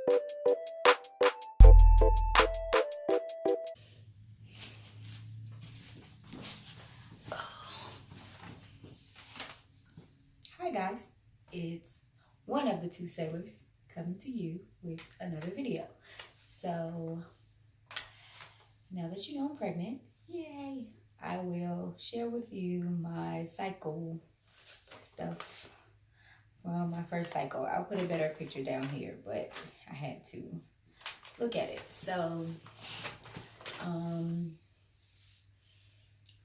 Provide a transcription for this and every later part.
Hi guys, it's one of the two sailors coming to you with another video. So now that you know I'm pregnant, yay, I will share with you my cycle stuff from my first cycle. I'll put a better picture down here, but I had to look at it. So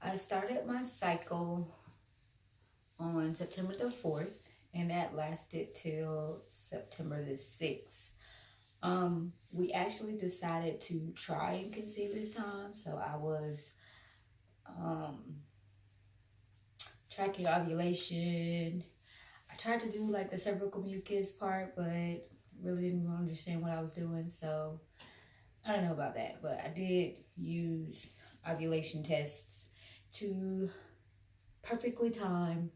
I started my cycle on September the 4th, and that lasted till September the 6th. We actually decided to try and conceive this time, so I was tracking ovulation. I tried to do like the cervical mucus part, but really didn't understand what I was doing, so I don't know about that. But I did use ovulation tests to perfectly time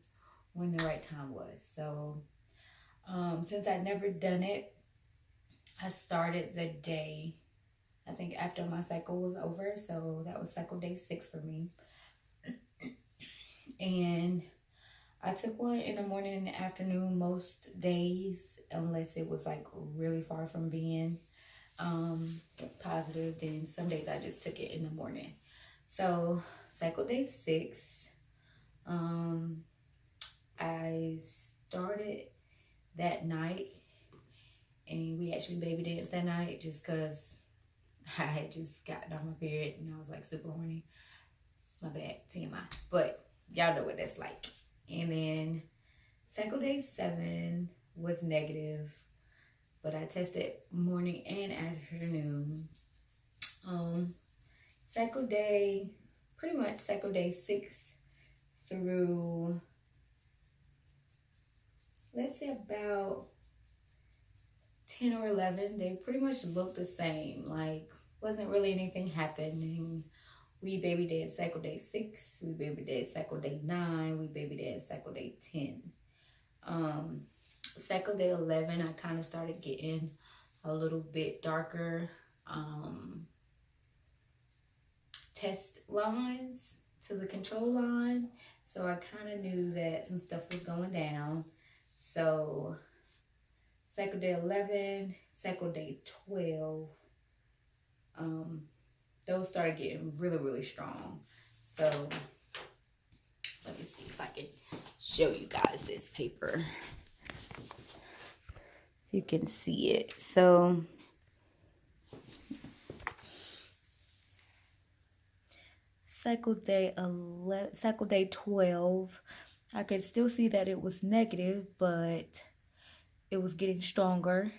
when the right time was. So since I'd never done it, I started the day, I think, after my cycle was over. So that was cycle day 6 for me. And I took one in the morning and the afternoon most days, unless it was like really far from being positive. Then some days I just took it in the morning. So cycle day 6, I started that night, and we actually baby danced that night just because I had just gotten off my period and I was like super horny. My bad, TMI. But y'all know what that's like. And then cycle day 7 was negative, but I tested morning and afternoon. Pretty much cycle day 6 through, let's say about 10 or 11, they pretty much looked the same. Like, wasn't really anything happening. We baby danced cycle day 6, we baby danced cycle day 9, we baby danced cycle day 10. Cycle day 11, I kind of started getting a little bit darker test lines to the control line. So I kind of knew that some stuff was going down. So cycle day 11, cycle day 12, those started getting really, really strong. So let me see if I can show you guys this paper. You can see it. So cycle day 12, I could still see that it was negative, but it was getting stronger.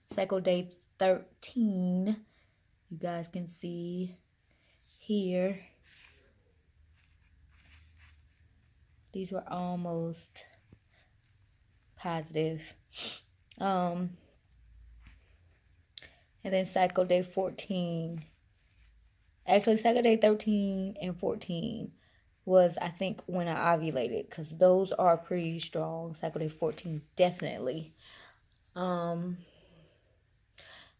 Cycle day 13, you guys can see here, these were almost positive. And then cycle day 14, actually cycle day 13 and 14 was, I think, when I ovulated, because those are pretty strong. Cycle day 14 definitely. And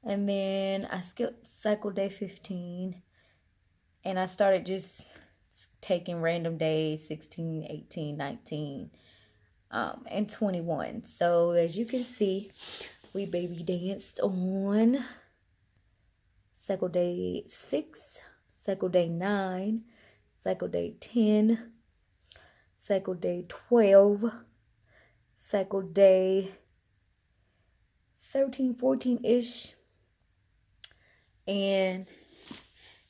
then I skipped cycle day 15, and I started just taking random days, 16, 18, 19, and 21. So as you can see, we baby danced on cycle day 6, cycle day 9, cycle day 10, cycle day 12, cycle day 13, 14-ish. And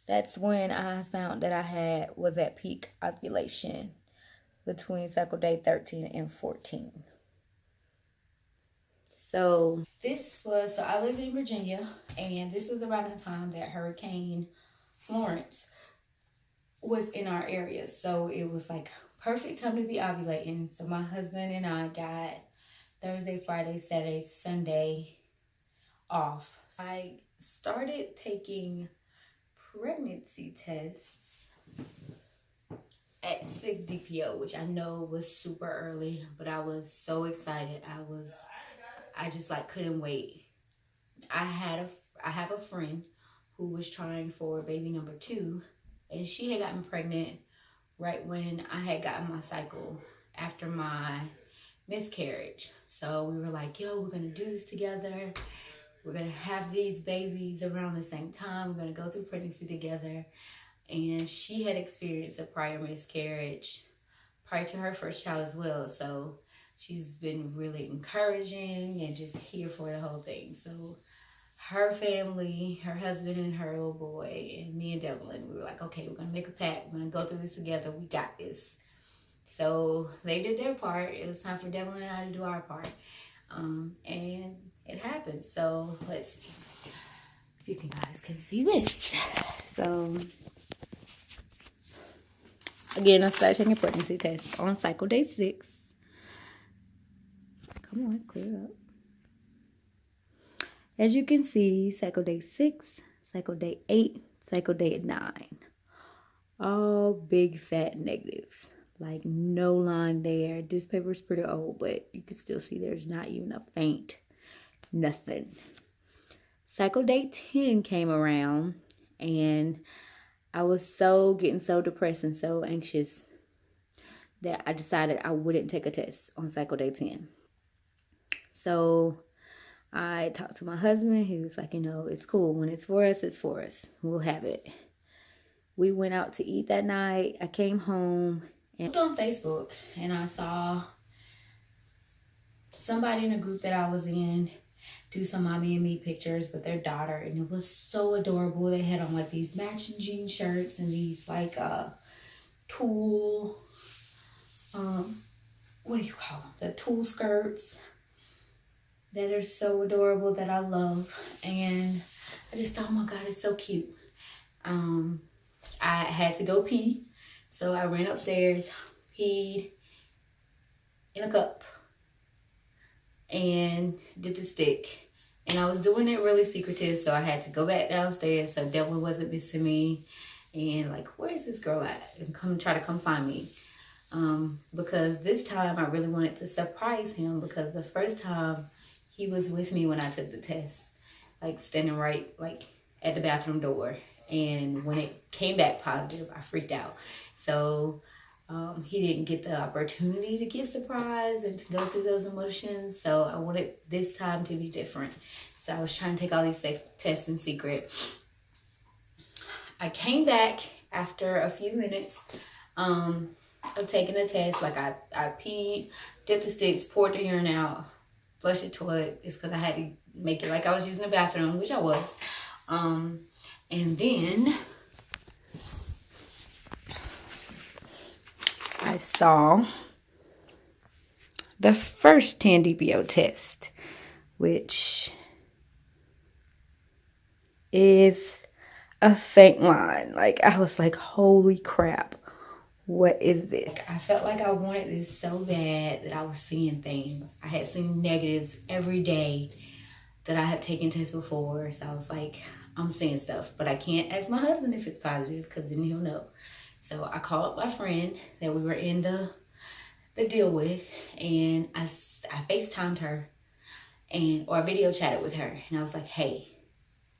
that's when I found that I was at peak ovulation, between cycle day 13 and 14. So I live in Virginia, and this was around the time that Hurricane Florence was in our area. So it was like perfect time to be ovulating. So my husband and I got Thursday, Friday, Saturday, Sunday off. I started taking pregnancy tests at 6 DPO, which I know was super early, but I was so excited. I just like couldn't wait. I have a friend who was trying for baby number 2, and she had gotten pregnant right when I had gotten my cycle after my miscarriage. So we were like, yo, we're gonna do this together. We're gonna have these babies around the same time. We're gonna go through pregnancy together. And she had experienced a prior miscarriage prior to her first child as well. So she's been really encouraging and just here for the whole thing. So her family, her husband and her little boy, and me and Devlin, we were like, okay, we're gonna make a pact. We're gonna go through this together. We got this. So they did their part. It was time for Devlin and I to do our part. And it happened. So let's see if you guys can see this. So again, I started taking pregnancy tests on cycle day 6. Come on, clear up. As you can see, cycle day 6, cycle day 8, cycle day 9. All big fat negatives. Like no line there. This paper is pretty old, but you can still see there's not even a faint nothing. Cycle day 10 came around and I was getting so depressed and so anxious that I decided I wouldn't take a test on cycle day 10. So I talked to my husband. He was like, it's cool. When it's for us, it's for us. We'll have it. We went out to eat that night. I came home and looked on Facebook and I saw somebody in a group that I was in do some mommy and me pictures with their daughter, and it was so adorable. They had on like these matching jean shirts and these like tulle, what do you call them? The tulle skirts that are so adorable that I love. And I just thought, oh my God, it's so cute. I had to go pee, so I ran upstairs, peed in a cup, and dipped a stick. And I was doing it really secretive, so I had to go back downstairs so Devlin wasn't missing me. And like, where's this girl at? And try to come find me. Because this time I really wanted to surprise him, because the first time he was with me when I took the test, like standing right like at the bathroom door. And when it came back positive, I freaked out. So he didn't get the opportunity to get surprised and to go through those emotions. So I wanted this time to be different. So I was trying to take all these tests in secret. I came back after a few minutes of taking the test. Like I peed, dipped the sticks, poured the urine out, flushed the toilet. It's because I had to make it like I was using the bathroom, which I was. And then I saw the first 10 DPO test, which is a faint line. Like, I was like, holy crap, what is this? I felt like I wanted this so bad that I was seeing things. I had seen negatives every day that I had taken tests before. So I was like, I'm seeing stuff, but I can't ask my husband if it's positive because then he'll know. So I called my friend that we were in the deal with, and I FaceTimed her or video chatted with her. And I was like, hey,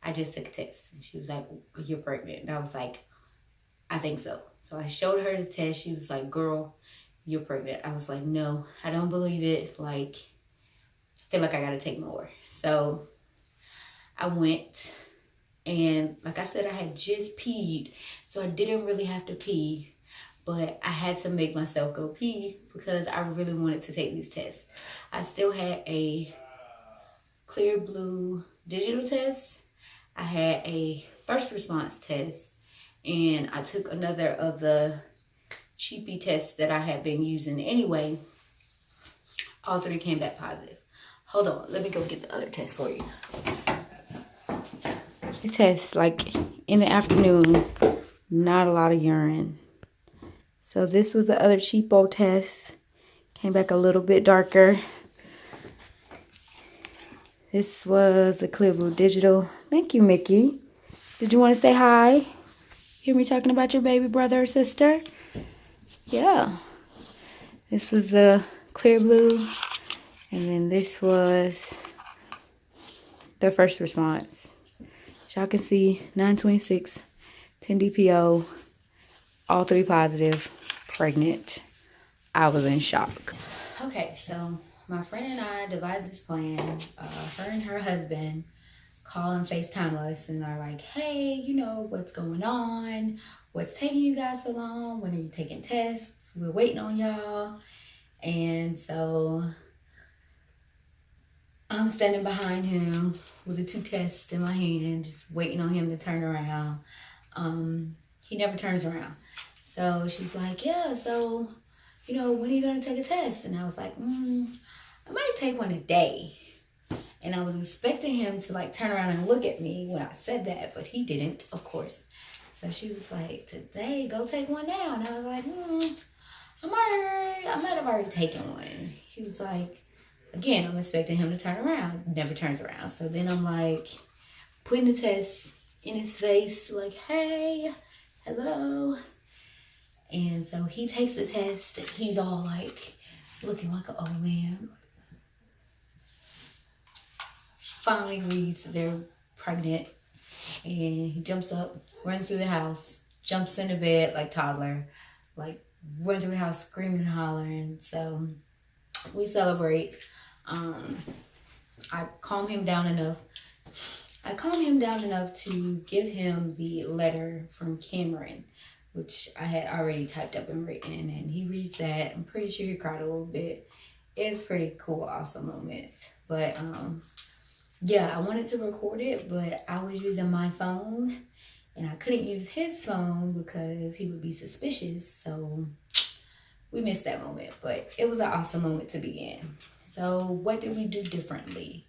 I just took a test. And she was like, you're pregnant. And I was like, I think so. So I showed her the test. She was like, girl, you're pregnant. I was like, no, I don't believe it. Like, I feel like I got to take more. So I went, and like I said, I had just peed. So I didn't really have to pee, but I had to make myself go pee because I really wanted to take these tests. I still had a Clear Blue digital test. I had a first response test, and I took another of the cheapy tests that I had been using anyway. All 3 came back positive. Hold on, let me go get the other test for you. This test, like in the afternoon, not a lot of urine. So this was the other cheapo test. Came back a little bit darker. This was the Clear Blue Digital. Thank you, Mickey. Did you want to say hi? Hear me talking about your baby brother or sister? Yeah. This was the Clear Blue. And then this was their first response. As y'all can see, 926, 10 DPO, all 3 positive, pregnant. I was in shock. Okay, so my friend and I devised this plan. Her and her husband call and FaceTime us and are like, hey, you know, what's going on? What's taking you guys so long? When are you taking tests? We're waiting on y'all. And so I'm standing behind him with the 2 tests in my hand, just waiting on him to turn around. He never turns around. So she's like, yeah, so, you know, when are you going to take a test? And I was like, I might take one today. And I was expecting him to like turn around and look at me when I said that, but he didn't, of course. So she was like, today, go take one now. And I was like, I might have already taken one. He was like, again, I'm expecting him to turn around. Never turns around. So then I'm like putting the test in his face, like, hey, hello. And so he takes the test. And he's all like looking like, oh man. Finally reads they're pregnant. And he jumps up, runs through the house, jumps into bed like toddler, like run through the house screaming and hollering. So we celebrate. I calm him down enough. To give him the letter from Cameron, which I had already typed up and written, and he reads that. I'm pretty sure he cried a little bit. It's pretty cool, awesome moment. But yeah, I wanted to record it, but I was using my phone, and I couldn't use his phone because he would be suspicious. So we missed that moment, but it was an awesome moment to be in. So what did we do differently?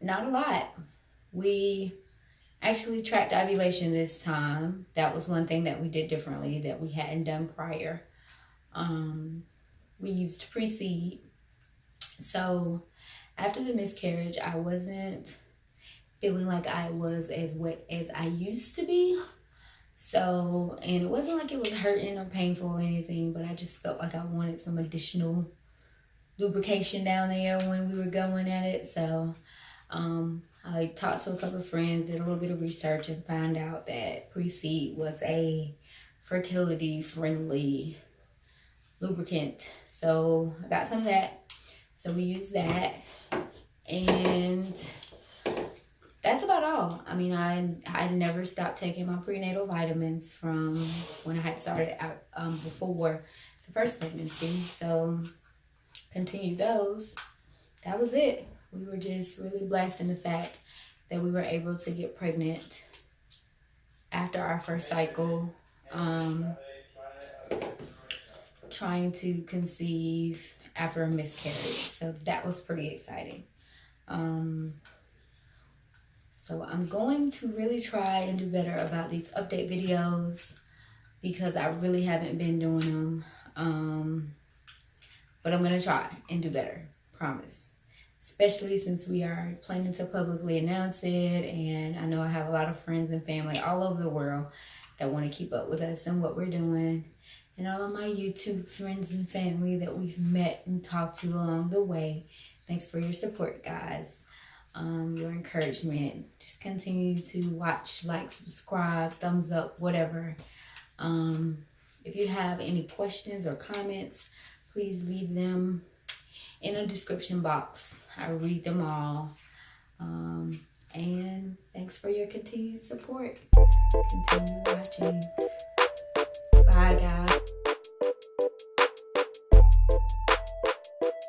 Not a lot. We actually tracked ovulation this time. That was one thing that we did differently that we hadn't done prior. We used pre-seed. So after the miscarriage, I wasn't feeling like I was as wet as I used to be. So, and it wasn't like it was hurting or painful or anything, but I just felt like I wanted some additional lubrication down there when we were going at it. So I talked to a couple of friends, did a little bit of research, and found out that pre-seed was a fertility friendly lubricant. So I got some of that. So we used that, and that's about all. I mean, I never stopped taking my prenatal vitamins from when I had started out before the first pregnancy. So continued those. That was it. We were just really blessed in the fact that we were able to get pregnant after our first cycle, trying to conceive after a miscarriage. So that was pretty exciting. So I'm going to really try and do better about these update videos because I really haven't been doing them. But I'm going to try and do better, promise. Especially since we are planning to publicly announce it, and I know I have a lot of friends and family all over the world that want to keep up with us and what we're doing, and all of my YouTube friends and family that we've met and talked to along the way. Thanks for your support, guys. Your encouragement. Just continue to watch, like, subscribe, thumbs up, whatever. If you have any questions or comments, please leave them in the description box. I read them all. And thanks for your continued support. Continue watching.